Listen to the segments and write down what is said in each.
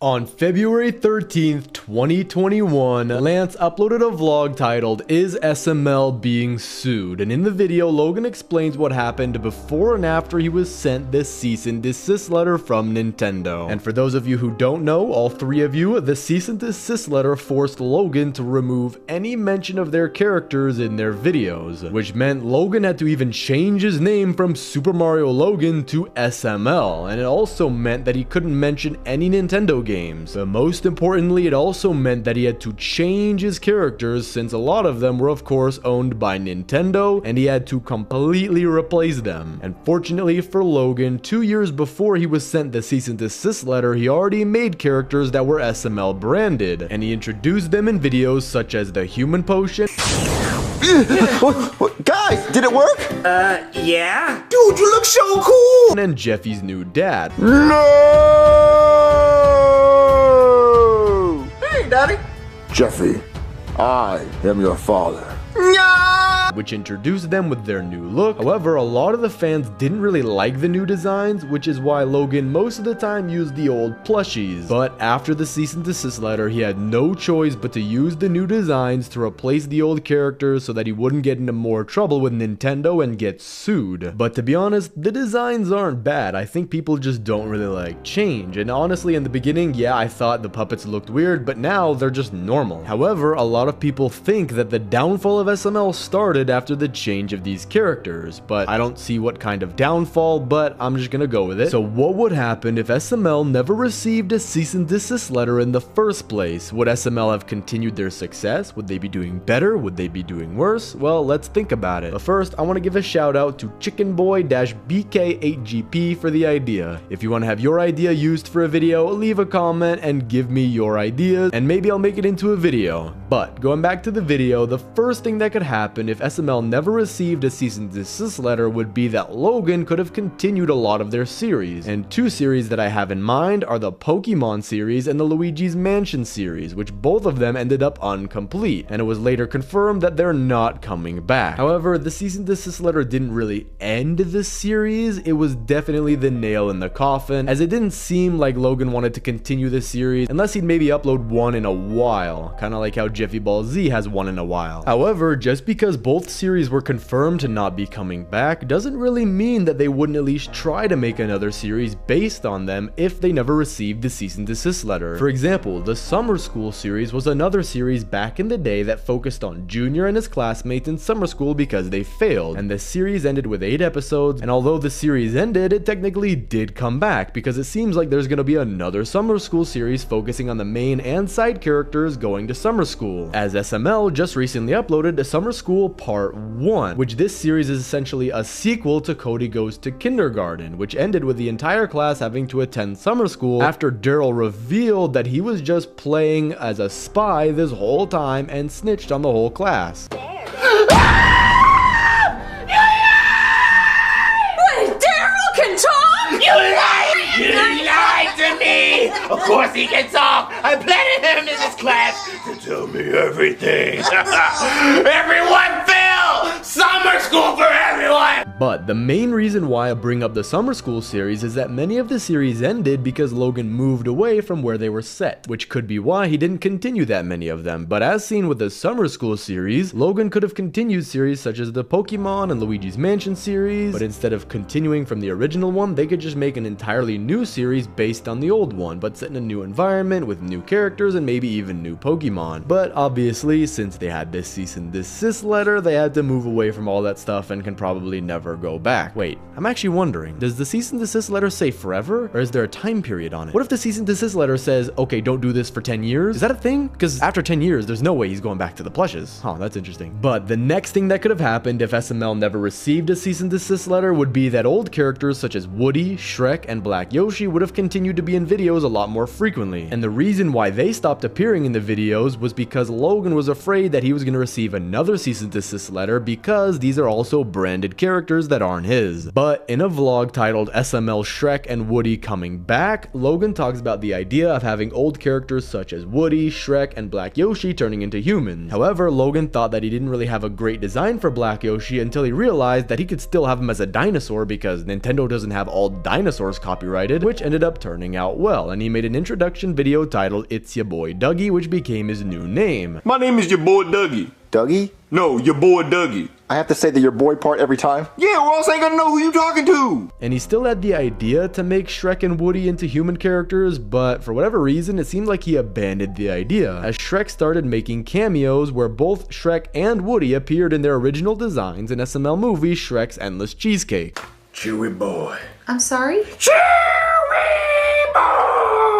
On February 13th, 2021, Lance uploaded a vlog titled, "Is SML being sued?" And in the video, Logan explains what happened before and after he was sent this cease and desist letter from Nintendo. And for those of you who don't know, all three of you, the cease and desist letter forced Logan to remove any mention of their characters in their videos, which meant Logan had to even change his name from Super Mario Logan to SML, and it also meant that he couldn't mention any Nintendo games. But most importantly, it also meant that he had to change his characters, since a lot of them were of course owned by Nintendo, and he had to completely replace them. And fortunately for Logan, 2 years before he was sent the cease and desist letter, he already made characters that were SML branded, and he introduced them in videos such as the Human Potion. What? Guys, did it work? Yeah? Dude, you look so cool! And Jeffy's new dad. No! Hey, Daddy. Jeffy, I am your father. Which introduced them with their new look. However, a lot of the fans didn't really like the new designs, which is why Logan most of the time used the old plushies. But after the cease and desist letter, he had no choice but to use the new designs to replace the old characters so that he wouldn't get into more trouble with Nintendo and get sued. But to be honest, the designs aren't bad. I think people just don't really like change. And honestly, in the beginning, yeah, I thought the puppets looked weird, but now they're just normal. However, a lot of people think that the downfall of SML started after the change of these characters, but I don't see what kind of downfall, but I'm just gonna go with it. So what would happen if SML never received a cease and desist letter in the first place? Would SML have continued their success? Would they be doing better? Would they be doing worse? Well, let's think about it. But first, I want to give a shout out to chickenboy-bk8gp for the idea. If you want to have your idea used for a video, leave a comment and give me your ideas, and maybe I'll make it into a video. But going back to the video, the first thing that could happen if SML never received a cease and desist letter would be that Logan could have continued a lot of their series. And two series that I have in mind are the Pokemon series and the Luigi's Mansion series, which both of them ended up incomplete, and it was later confirmed that they're not coming back. However, the cease and desist letter didn't really end the series. It was definitely the nail in the coffin, as it didn't seem like Logan wanted to continue the series unless he'd maybe upload one in a while, kind of like how Jeffy Ball Z has one in a while. However, just because both series were confirmed to not be coming back doesn't really mean that they wouldn't at least try to make another series based on them if they never received the cease and desist letter. For example, the Summer School series was another series back in the day that focused on Junior and his classmates in summer school because they failed, and the series ended with 8 episodes, and although the series ended, it technically did come back because it seems like there's gonna be another Summer School series focusing on the main and side characters going to summer school, as SML just recently uploaded a Summer School Part 1, which this series is essentially a sequel to Cody Goes to Kindergarten, which ended with the entire class having to attend summer school after Daryl revealed that he was just playing as a spy this whole time and snitched on the whole class. Daryl can talk? You lied! You lied to me! Of course he can talk! I planted him in this class to tell me everything! Everyone fail! Summer school for everyone! But the main reason why I bring up the Summer School series is that many of the series ended because Logan moved away from where they were set, which could be why he didn't continue that many of them. But as seen with the Summer School series, Logan could have continued series such as the Pokemon and Luigi's Mansion series, but instead of continuing from the original one, they could just make an entirely new series based on the old one, but set in a new environment with new characters and maybe even new Pokemon. But obviously, since they had this cease and desist letter, they had to move away from all that stuff and can probably never go back. Wait, I'm actually wondering, does the cease and desist letter say forever, or is there a time period on it? What if the cease and desist letter says, okay, don't do this for 10 years? Is that a thing? Because after 10 years, there's no way he's going back to the plushes. Oh, that's interesting. But the next thing that could have happened if SML never received a cease and desist letter would be that old characters such as Woody, Shrek, and Black Yoshi would have continued to be in videos a lot more frequently. And the reason why they stopped appearing in the videos was because Logan was afraid that he was going to receive another cease and desist letter because because these are also branded characters that aren't his. But in a vlog titled SML Shrek and Woody Coming Back, Logan talks about the idea of having old characters such as Woody, Shrek, and Black Yoshi turning into humans. However, Logan thought that he didn't really have a great design for Black Yoshi until he realized that he could still have him as a dinosaur because Nintendo doesn't have all dinosaurs copyrighted, which ended up turning out well, and he made an introduction video titled It's Ya Boy Dougie, which became his new name. My name is your boy Dougie. Dougie? No, your boy Dougie. I have to say the your boy part every time? Yeah, or else I ain't gonna know who you talking to. And he still had the idea to make Shrek and Woody into human characters, but for whatever reason, it seemed like he abandoned the idea, as Shrek started making cameos where both Shrek and Woody appeared in their original designs in SML movie Shrek's Endless Cheesecake. Chewy boy. I'm sorry?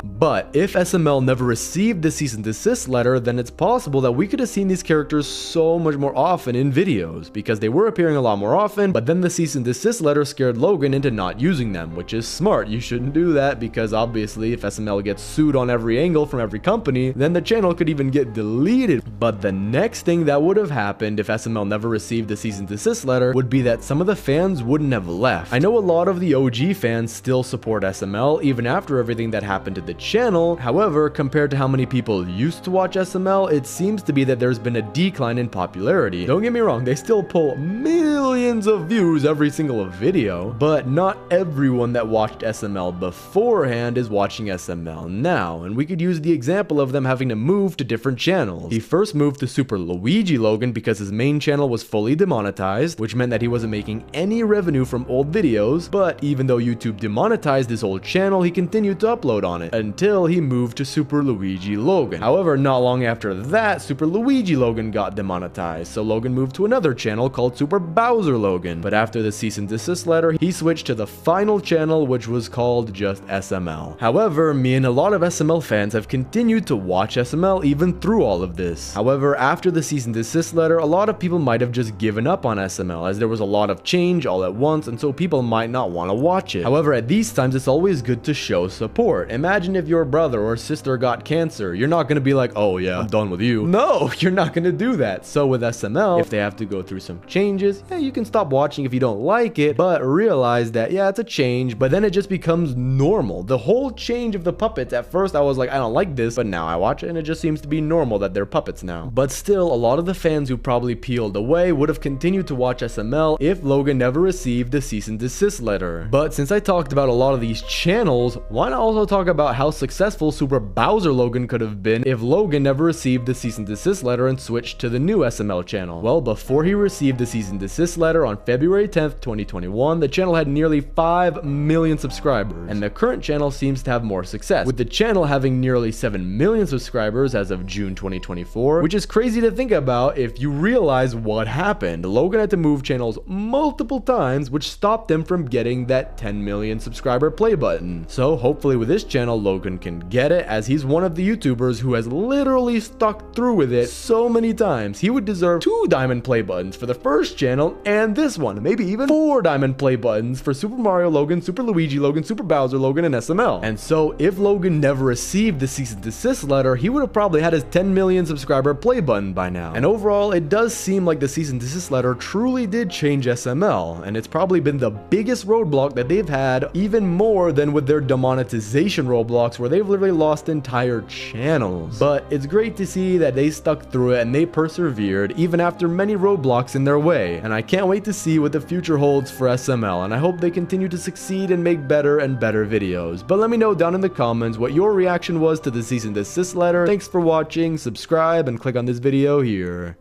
But if SML never received the cease and desist letter, then it's possible that we could have seen these characters so much more often in videos, because they were appearing a lot more often, but then the cease and desist letter scared Logan into not using them, which is smart. You shouldn't do that, because obviously if SML gets sued on every angle from every company, then the channel could even get deleted. But the next thing that would have happened if SML never received the cease and desist letter would be that some of the fans wouldn't have left. I know a lot of the OG fans still support SML even after everything that happened to the channel. However, compared to how many people used to watch SML, it seems to be that there's been a decline in popularity. Don't get me wrong, they still pull millions of views every single video, but not everyone that watched SML beforehand is watching SML now, and we could use the example of them having to move to different channels. He first moved to Super Luigi Logan because his main channel was fully demonetized, which meant that he wasn't making any revenue from old videos, but even though YouTube demonetized his old channel, he continued to upload on it until he moved to Super Luigi Logan. However, not long after that, Super Luigi Logan got demonetized, so Logan moved to another channel called Super Bowser Logan. But after the cease and desist letter, he switched to the final channel, which was called just SML. However, me and a lot of SML fans have continued to watch SML even through all of this. However, after the cease and desist letter, a lot of people might have just given up on SML, as there was a lot of change all at once, and so people might not want to watch it. However, at these times, it's always good to show support. Imagine if your brother or sister got cancer. You're not going to be like, oh yeah, I'm done with you. No, you're not going to do that. So with SML, if they have to go through some changes, yeah, you can stop watching if you don't like it, but realize that, yeah, it's a change, but then it just becomes normal. The whole change of the puppets, at first I was like, I don't like this, but now I watch it and it just seems to be normal that they're puppets now. But still, a lot of the fans who probably peeled away would have continued to watch SML if Logan never received the cease and desist letter. But since I talked about a lot of these channels, why not also talk about how successful Super Bowser Logan could have been if Logan never received the cease and desist letter and switched to the new SML channel? Well, before he received the cease and desist letter on February 10th, 2021, the channel had nearly 5 million subscribers, and the current channel seems to have more success, with the channel having nearly 7 million subscribers as of June 2024, which is crazy to think about if you realize what happened. Logan had to move channels multiple times, which stopped him from getting that 10 million subscriber play button. So hopefully with this channel, Logan can get it, as he's one of the YouTubers who has literally stuck through with it so many times. He would deserve 2 diamond play buttons for the first channel and this one, maybe even 4 diamond play buttons for Super Mario Logan, Super Luigi Logan, Super Bowser Logan, and SML. And so if Logan never received the cease and desist letter, he would have probably had his 10 million subscriber play button by now. And overall, it does seem like the cease and desist letter truly did change SML, and it's probably been the biggest roadblock that they've had, even more than with their demonetization roadblocks where they've literally lost entire channels. But it's great to see that they stuck through it and they persevered even after many roadblocks in their way, and I can't wait to see what the future holds for SML, and I hope they continue to succeed and make better and better videos. But let me know down in the comments what your reaction was to the cease and desist letter. Thanks for watching, subscribe, and click on this video here.